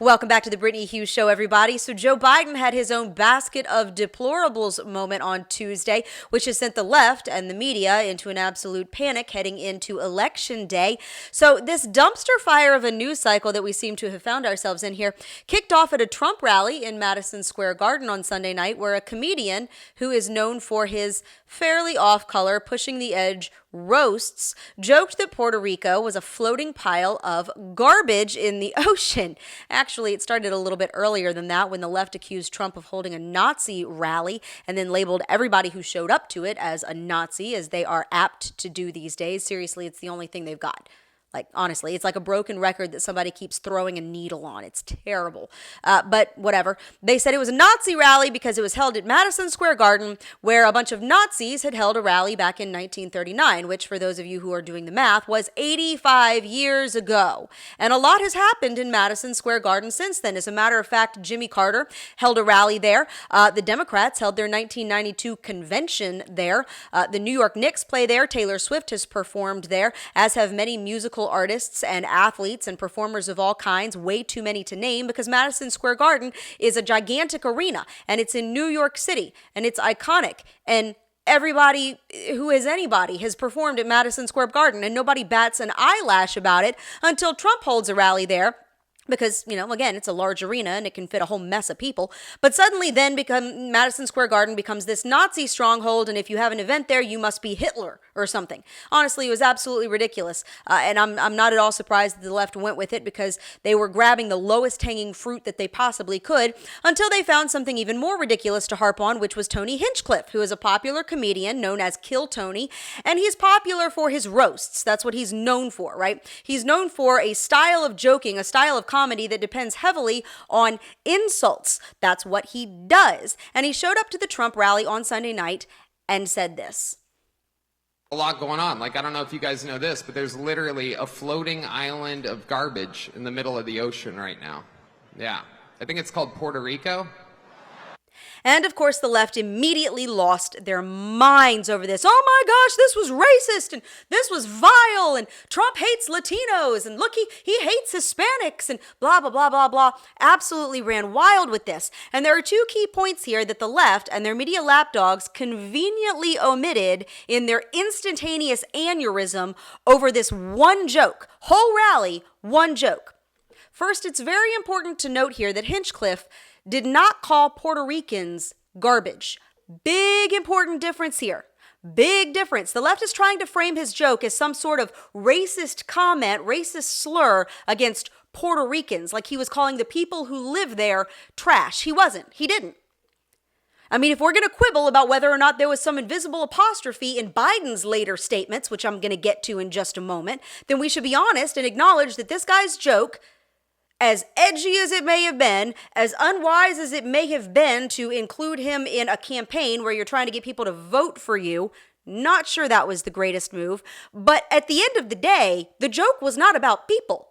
Welcome back to the Brittany Hughes Show, everybody. So Joe Biden had his own basket of deplorables moment on Tuesday, which has sent the left and the media into an absolute panic heading into Election Day. So this dumpster fire of a news cycle that we seem to have found ourselves in here kicked off at a Trump rally in Madison Square Garden on Sunday night, where a comedian who is known for his fairly off-color, pushing the edge roasts joked that Puerto Rico was a floating pile of garbage in the ocean. Actually, it started a little bit earlier than that when the left accused Trump of holding a Nazi rally and then labeled everybody who showed up to it as a Nazi, as they are apt to do these days. Seriously, it's the only thing they've got. Like, honestly, it's like a broken record that somebody keeps throwing a needle on. It's terrible. But whatever. They said it was a Nazi rally because it was held at Madison Square Garden, where a bunch of Nazis had held a rally back in 1939, which, for those of you who are doing the math, was 85 years ago. And a lot has happened in Madison Square Garden since then. As a matter of fact, Jimmy Carter held a rally there. The Democrats held their 1992 convention there. The New York Knicks play there. Taylor Swift has performed there, as have many musical artists and athletes and performers of all kinds, way too many to name, because Madison Square Garden is a gigantic arena and it's in New York City and it's iconic, and everybody who is anybody has performed at Madison Square Garden, and nobody bats an eyelash about it until Trump holds a rally there. Because, again, it's a large arena and it can fit a whole mess of people. But suddenly then Madison Square Garden becomes this Nazi stronghold, and if you have an event there, you must be Hitler or something. Honestly, it was absolutely ridiculous. And I'm not at all surprised that the left went with it, because they were grabbing the lowest hanging fruit that they possibly could until they found something even more ridiculous to harp on, which was Tony Hinchcliffe, who is a popular comedian known as Kill Tony. And he's popular for his roasts. That's what he's known for, right? He's known for a style of joking, a style of comedy that depends heavily on insults. That's what he does. And he showed up to the Trump rally on Sunday night and said this. A lot going on. I don't know if you guys know this, but there's literally a floating island of garbage in the middle of the ocean right now. Yeah. I think it's called Puerto Rico. And of course, the left immediately lost their minds over this. Oh my gosh, this was racist, and this was vile, and Trump hates Latinos, and look, he hates Hispanics, and blah, blah, blah, blah, blah. Absolutely ran wild with this. And there are two key points here that the left and their media lapdogs conveniently omitted in their instantaneous aneurysm over this one joke. Whole rally, one joke. First, it's very important to note here that Hinchcliffe did not call Puerto Ricans garbage. Big important difference here. Big difference. The left is trying to frame his joke as some sort of racist comment, racist slur against Puerto Ricans, like he was calling the people who live there trash. He wasn't. He didn't. I mean, if we're going to quibble about whether or not there was some invisible apostrophe in Biden's later statements, which I'm going to get to in just a moment, then we should be honest and acknowledge that this guy's joke, as edgy as it may have been, as unwise as it may have been to include him in a campaign where you're trying to get people to vote for you, not sure that was the greatest move. But at the end of the day, the joke was not about people.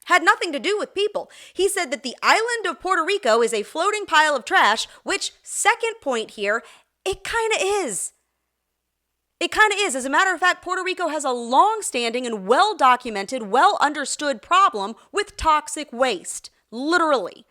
Had nothing to do with people. He said that the island of Puerto Rico is a floating pile of trash, which, second point here, it kind of is. It kind of is. As a matter of fact, Puerto Rico has a long-standing and well-documented, well-understood problem with toxic waste. Literally.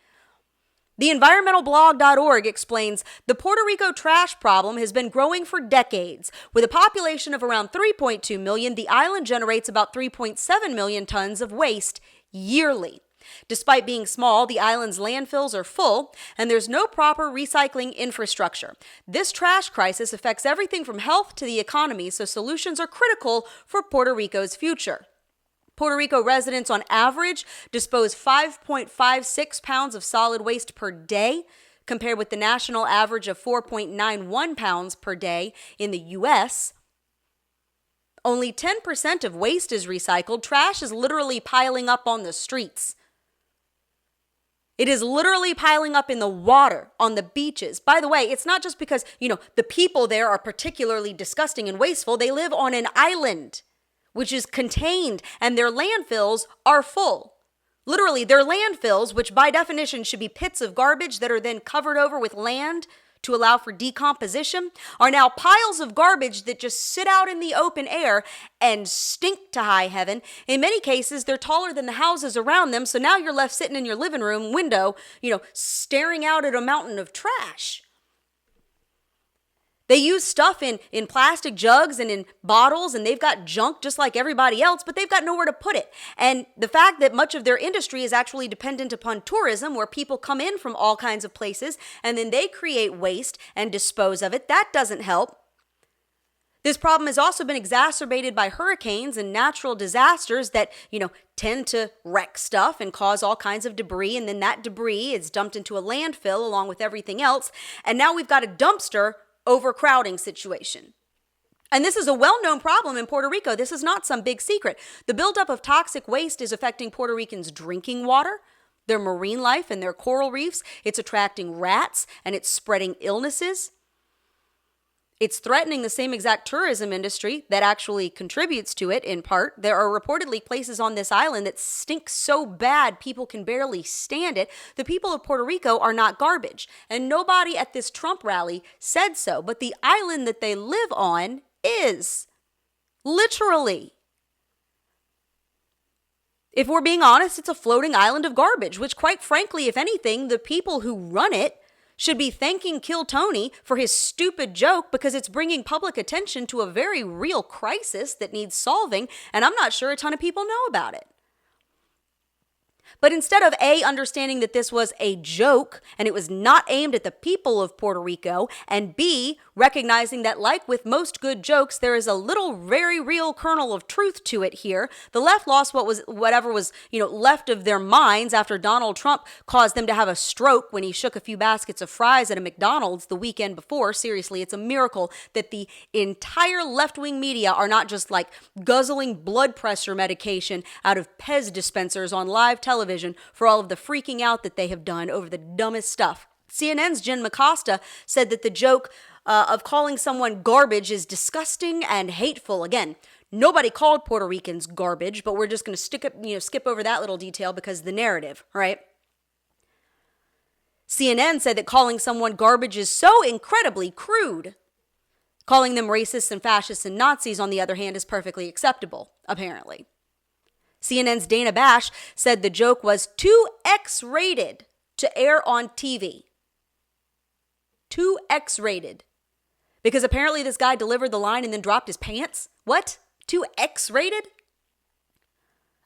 The environmentalblog.org explains the Puerto Rico trash problem has been growing for decades. With a population of around 3.2 million, the island generates about 3.7 million tons of waste yearly. Despite being small, the island's landfills are full, and there's no proper recycling infrastructure. This trash crisis affects everything from health to the economy, so solutions are critical for Puerto Rico's future. Puerto Rico residents on average dispose 5.56 pounds of solid waste per day, compared with the national average of 4.91 pounds per day in the U.S. Only 10% of waste is recycled. Trash is literally piling up on the streets. It is literally piling up in the water, on the beaches. By the way, it's not just because, the people there are particularly disgusting and wasteful. They live on an island, which is contained, and their landfills are full. Literally, their landfills, which by definition should be pits of garbage that are then covered over with land to allow for decomposition are now piles of garbage that just sit out in the open air and stink to high heaven. In many cases, they're taller than the houses around them, so now you're left sitting in your living room window, staring out at a mountain of trash. They use stuff in plastic jugs and in bottles, and they've got junk just like everybody else, but they've got nowhere to put it. And the fact that much of their industry is actually dependent upon tourism, where people come in from all kinds of places, and then they create waste and dispose of it, that doesn't help. This problem has also been exacerbated by hurricanes and natural disasters that, tend to wreck stuff and cause all kinds of debris, and then that debris is dumped into a landfill along with everything else, and now we've got a dumpster overcrowding situation. And this is a well-known problem in Puerto Rico. This is not some big secret. The buildup of toxic waste is affecting Puerto Ricans' drinking water, their marine life, and their coral reefs. It's attracting rats, and it's spreading illnesses. It's threatening the same exact tourism industry that actually contributes to it in part. There are reportedly places on this island that stink so bad people can barely stand it. The people of Puerto Rico are not garbage, and nobody at this Trump rally said so, but the island that they live on is. Literally. If we're being honest, it's a floating island of garbage, which quite frankly, if anything, the people who run it should be thanking Kill Tony for his stupid joke, because it's bringing public attention to a very real crisis that needs solving, and I'm not sure a ton of people know about it. But instead of A, understanding that this was a joke and it was not aimed at the people of Puerto Rico, and B, recognizing that like with most good jokes, there is a little very real kernel of truth to it here, the left lost whatever was left of their minds after Donald Trump caused them to have a stroke when he shook a few baskets of fries at a McDonald's the weekend before. Seriously, it's a miracle that the entire left-wing media are not just like guzzling blood pressure medication out of Pez dispensers on live television for all of the freaking out that they have done over the dumbest stuff. CNN's Jen McCosta said that the joke of calling someone garbage is disgusting and hateful. Again, nobody called Puerto Ricans garbage, but we're just going to skip over that little detail because of the narrative, right? CNN said that calling someone garbage is so incredibly crude. Calling them racists and fascists and Nazis, on the other hand, is perfectly acceptable, apparently. CNN's Dana Bash said the joke was too X-rated to air on TV. Too X-rated. Because apparently this guy delivered the line and then dropped his pants? What? Too X-rated?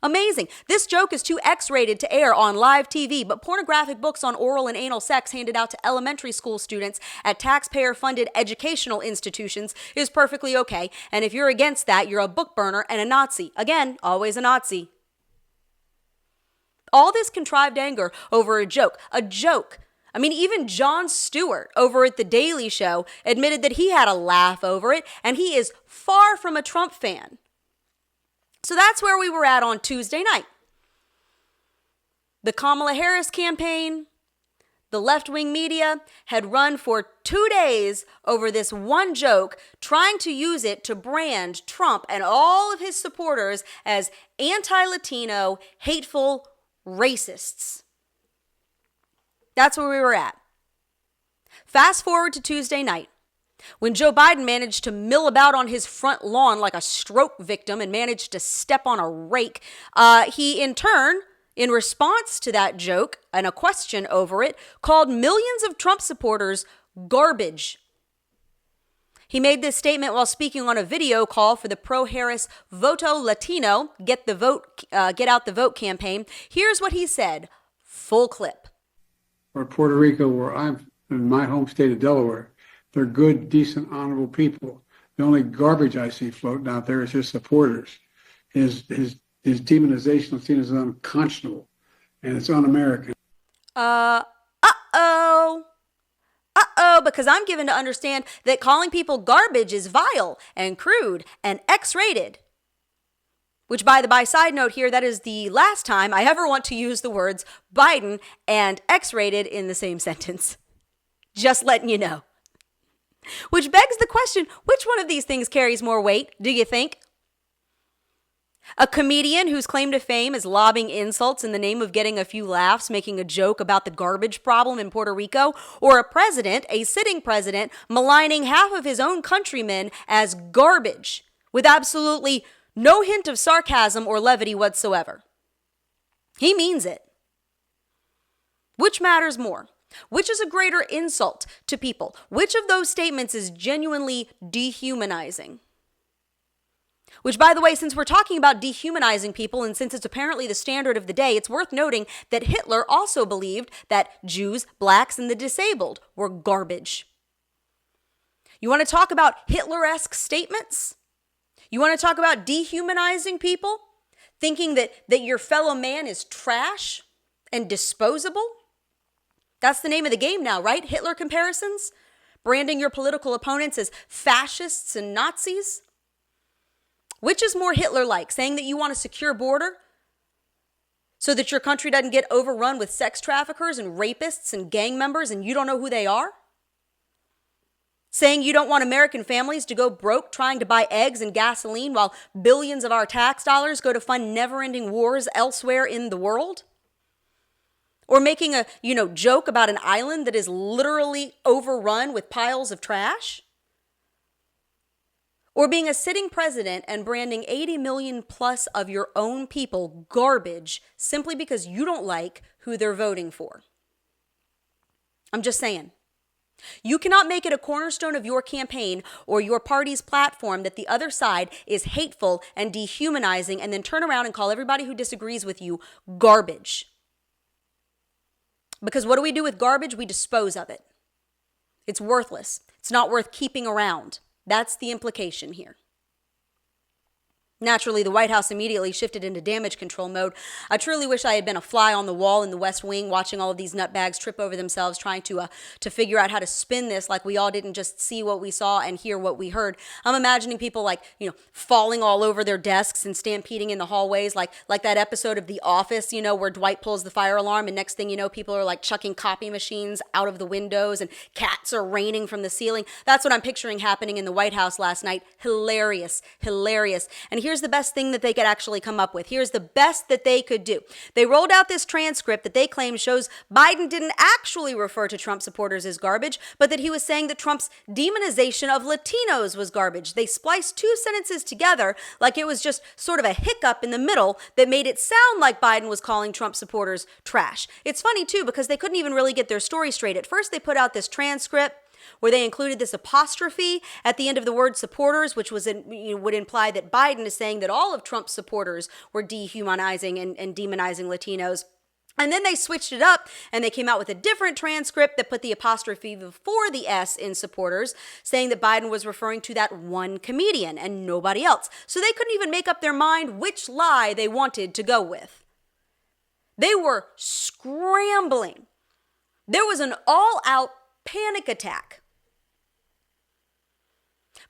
Amazing. This joke is too X-rated to air on live TV, but pornographic books on oral and anal sex handed out to elementary school students at taxpayer-funded educational institutions is perfectly okay. And if you're against that, you're a book burner and a Nazi. Again, always a Nazi. All this contrived anger over a joke. I mean, even Jon Stewart over at The Daily Show admitted that he had a laugh over it, and he is far from a Trump fan. So that's where we were at on Tuesday night. The Kamala Harris campaign, the left-wing media had run for 2 days over this one joke, trying to use it to brand Trump and all of his supporters as anti-Latino, hateful racists. That's where we were at. Fast forward to Tuesday night, when Joe Biden managed to mill about on his front lawn like a stroke victim and managed to step on a rake, he in turn, in response to that joke and a question over it, called millions of Trump supporters garbage. He made this statement while speaking on a video call for the pro-Harris Voto Latino, Get Out the Vote campaign. Here's what he said. Full clip. Or Puerto Rico, where I'm in my home state of Delaware, they're good, decent, honorable people. The only garbage I see floating out there is his supporters. His demonization of Latinos is unconscionable, and it's un-American. Because I'm given to understand that calling people garbage is vile and crude and X-rated. Which, by side note here, that is the last time I ever want to use the words Biden and X-rated in the same sentence. Just letting you know. Which begs the question, which one of these things carries more weight, do you think? A comedian whose claim to fame is lobbing insults in the name of getting a few laughs, making a joke about the garbage problem in Puerto Rico, or a president, a sitting president, maligning half of his own countrymen as garbage with absolutely no hint of sarcasm or levity whatsoever. He means it. Which matters more? Which is a greater insult to people? Which of those statements is genuinely dehumanizing? Which, by the way, since we're talking about dehumanizing people, and since it's apparently the standard of the day, it's worth noting that Hitler also believed that Jews, blacks, and the disabled were garbage. You want to talk about Hitler-esque statements? You want to talk about dehumanizing people? Thinking that your fellow man is trash and disposable? That's the name of the game now, right? Hitler comparisons? Branding your political opponents as fascists and Nazis? Which is more Hitler-like, saying that you want a secure border so that your country doesn't get overrun with sex traffickers and rapists and gang members and you don't know who they are? Saying you don't want American families to go broke trying to buy eggs and gasoline while billions of our tax dollars go to fund never-ending wars elsewhere in the world? Or making a, joke about an island that is literally overrun with piles of trash? Or being a sitting president and branding 80 million plus of your own people garbage simply because you don't like who they're voting for. I'm just saying. You cannot make it a cornerstone of your campaign or your party's platform that the other side is hateful and dehumanizing and then turn around and call everybody who disagrees with you garbage. Because what do we do with garbage? We dispose of it. It's worthless. It's not worth keeping around. That's the implication here. Naturally, the White House immediately shifted into damage control mode. I truly wish I had been a fly on the wall in the West Wing watching all of these nutbags trip over themselves trying to figure out how to spin this like we all didn't just see what we saw and hear what we heard. I'm imagining people falling all over their desks and stampeding in the hallways like that episode of The Office, where Dwight pulls the fire alarm and next thing you know, people are chucking copy machines out of the windows and cats are raining from the ceiling. That's what I'm picturing happening in the White House last night. Hilarious. And here's the best thing that they could actually come up with. Here's the best that they could do. They rolled out this transcript that they claim shows Biden didn't actually refer to Trump supporters as garbage, but that he was saying that Trump's demonization of Latinos was garbage. They spliced two sentences together like it was just sort of a hiccup in the middle that made it sound like Biden was calling Trump supporters trash. It's funny too because they couldn't even really get their story straight. At first they put out this transcript where they included this apostrophe at the end of the word supporters, which would imply that Biden is saying that all of Trump's supporters were dehumanizing and demonizing Latinos. And then they switched it up and they came out with a different transcript that put the apostrophe before the S in supporters, saying that Biden was referring to that one comedian and nobody else. So they couldn't even make up their mind which lie they wanted to go with. They were scrambling. There was an all-out panic attack.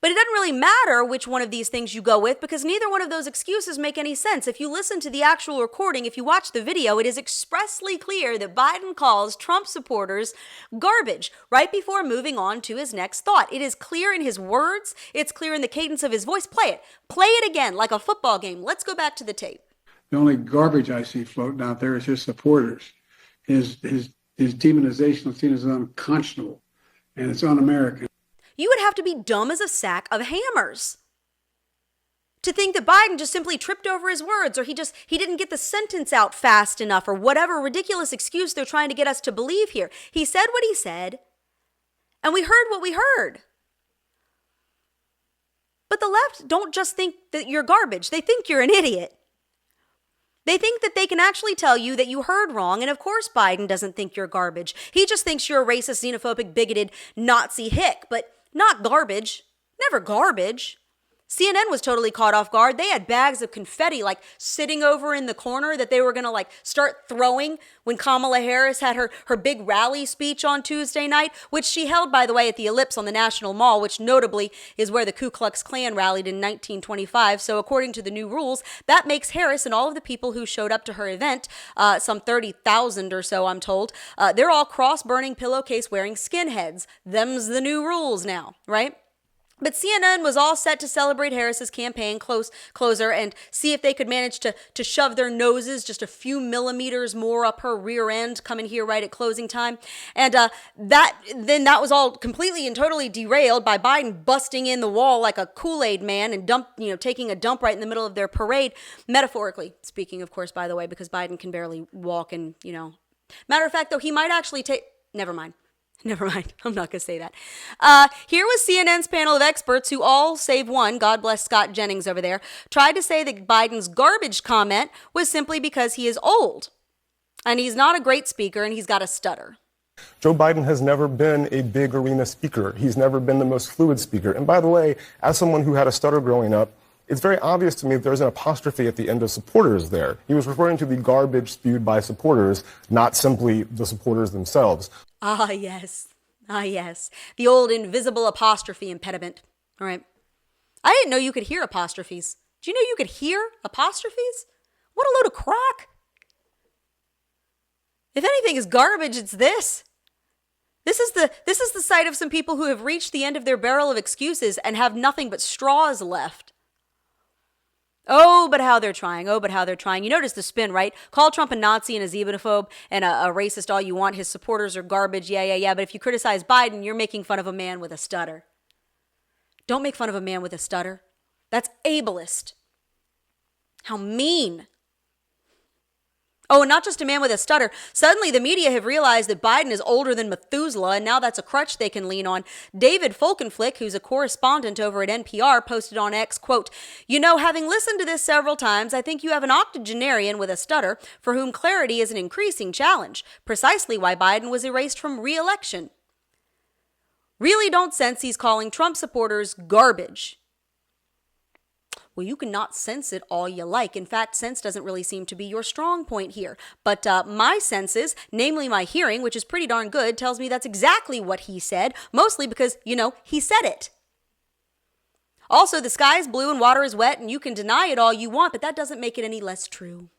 But it doesn't really matter which one of these things you go with because neither one of those excuses make any sense. If you listen to the actual recording, if you watch the video, it is expressly clear that Biden calls Trump supporters garbage right before moving on to his next thought. It is clear in his words. It's clear in the cadence of his voice. Play it. Play it again like a football game. Let's go back to the tape. The only garbage I see floating out there is his supporters. His demonization of Latinos is unconscionable, and it's un-American. You would have to be dumb as a sack of hammers to think that Biden just simply tripped over his words or he didn't get the sentence out fast enough or whatever ridiculous excuse they're trying to get us to believe here. He said what he said, and we heard what we heard. But the left don't just think that you're garbage. They think you're an idiot. They think that they can actually tell you that you heard wrong, and of course Biden doesn't think you're garbage. He just thinks you're a racist, xenophobic, bigoted Nazi hick, but not garbage. Never garbage. CNN was totally caught off guard. They had bags of confetti sitting over in the corner that they were going to start throwing when Kamala Harris had her big rally speech on Tuesday night, which she held, by the way, at the Ellipse on the National Mall, which notably is where the Ku Klux Klan rallied in 1925. So according to the new rules, that makes Harris and all of the people who showed up to her event, some 30,000 or so, I'm told, they're all cross-burning pillowcase wearing skinheads. Them's the new rules now, right? But CNN was all set to celebrate Harris's campaign closer and see if they could manage to shove their noses just a few millimeters more up her rear end coming here right at closing time. And that was all completely and totally derailed by Biden busting in the wall like a Kool-Aid man and taking a dump right in the middle of their parade, metaphorically speaking, of course, by the way, because Biden can barely walk and, Matter of fact, though, he might actually take... Never mind. I'm not going to say that. Here was CNN's panel of experts who all, save one, God bless Scott Jennings over there, tried to say that Biden's garbage comment was simply because he is old. And he's not a great speaker and he's got a stutter. Joe Biden has never been a big arena speaker. He's never been the most fluid speaker. And by the way, as someone who had a stutter growing up, it's very obvious to me that there's an apostrophe at the end of supporters there. He was referring to the garbage spewed by supporters, not simply the supporters themselves. Ah, yes. The old invisible apostrophe impediment. All right. I didn't know you could hear apostrophes. Do you know you could hear apostrophes? What a load of crock. If anything is garbage, it's this. This is the sight of some people who have reached the end of their barrel of excuses and have nothing but straws left. Oh, but how they're trying. You notice the spin, right? Call Trump a Nazi and a xenophobe and a racist all you want. His supporters are garbage. Yeah. But if you criticize Biden, you're making fun of a man with a stutter. Don't make fun of a man with a stutter. That's ableist. How mean. Oh, and not just a man with a stutter. Suddenly, the media have realized that Biden is older than Methuselah, and now that's a crutch they can lean on. David Folkenflik, who's a correspondent over at NPR, posted on X, quote, having listened to this several times, I think you have an octogenarian with a stutter for whom clarity is an increasing challenge, precisely why Biden was erased from re-election. Really don't sense he's calling Trump supporters garbage. Well, you can not sense it all you like. In fact, sense doesn't really seem to be your strong point here. But my senses, namely my hearing, which is pretty darn good, tells me that's exactly what he said, mostly because, he said it. Also, the sky is blue and water is wet, and you can deny it all you want, but that doesn't make it any less true.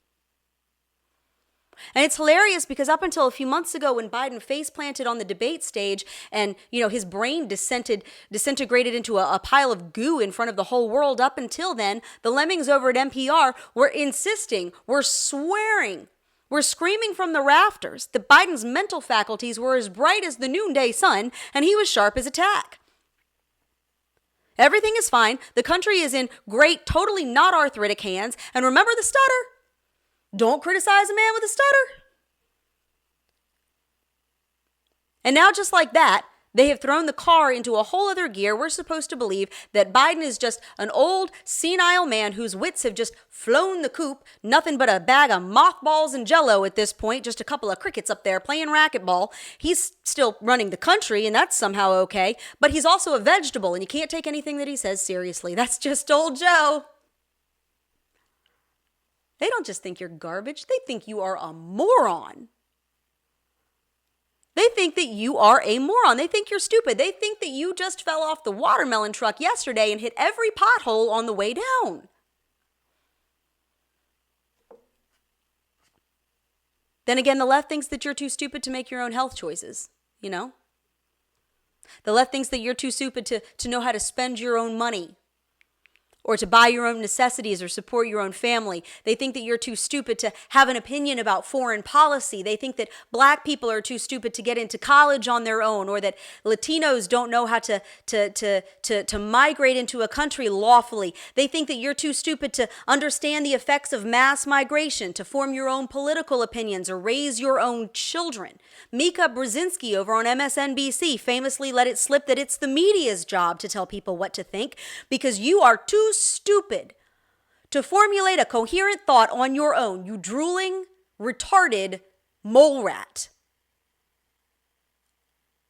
And it's hilarious because up until a few months ago when Biden face planted on the debate stage and, his brain disintegrated into a pile of goo in front of the whole world, up until then, the lemmings over at NPR were insisting, were swearing, were screaming from the rafters that Biden's mental faculties were as bright as the noonday sun and he was sharp as a tack. Everything is fine. The country is in great, totally not arthritic hands. And remember the stutter. Don't criticize a man with a stutter. And now, just like that, they have thrown the car into a whole other gear. We're supposed to believe that Biden is just an old, senile man whose wits have just flown the coop, nothing but a bag of mothballs and jello at this point, just a couple of crickets up there playing racquetball. He's still running the country, and that's somehow okay, but he's also a vegetable, and you can't take anything that he says seriously. That's just old Joe. They don't just think you're garbage. They think you are a moron. They think that you are a moron. They think you're stupid. They think that you just fell off the watermelon truck yesterday and hit every pothole on the way down. Then again, the left thinks that you're too stupid to make your own health choices, The left thinks that you're too stupid to know how to spend your own money, or to buy your own necessities or support your own family. They think that you're too stupid to have an opinion about foreign policy. They think that black people are too stupid to get into college on their own, or that Latinos don't know how to migrate into a country lawfully. They think that you're too stupid to understand the effects of mass migration, to form your own political opinions or raise your own children. Mika Brzezinski over on MSNBC famously let it slip that it's the media's job to tell people what to think because you are too stupid to formulate a coherent thought on your own, you drooling, retarded mole rat.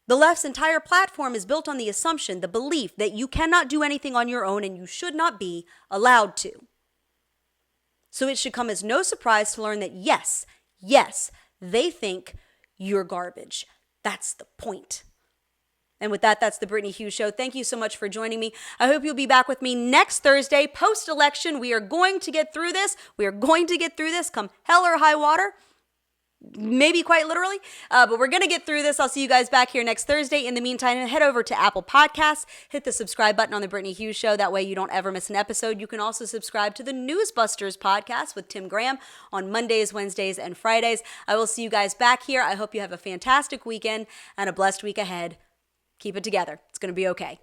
The left's entire platform is built on the assumption, the belief that you cannot do anything on your own and you should not be allowed to. So it should come as no surprise to learn that yes, they think you're garbage. That's the point. And with that, that's the Brittany Hughes Show. Thank you so much for joining me. I hope you'll be back with me next Thursday, post-election. We are going to get through this. Come hell or high water. maybe quite literally, but we're going to get through this. I'll see you guys back here next Thursday. In the meantime, head over to Apple Podcasts, hit the subscribe button on The Brittany Hughes Show. That way you don't ever miss an episode. You can also subscribe to the Newsbusters podcast with Tim Graham on Mondays, Wednesdays, and Fridays. I will see you guys back here. I hope you have a fantastic weekend and a blessed week ahead. Keep it together. It's going to be okay.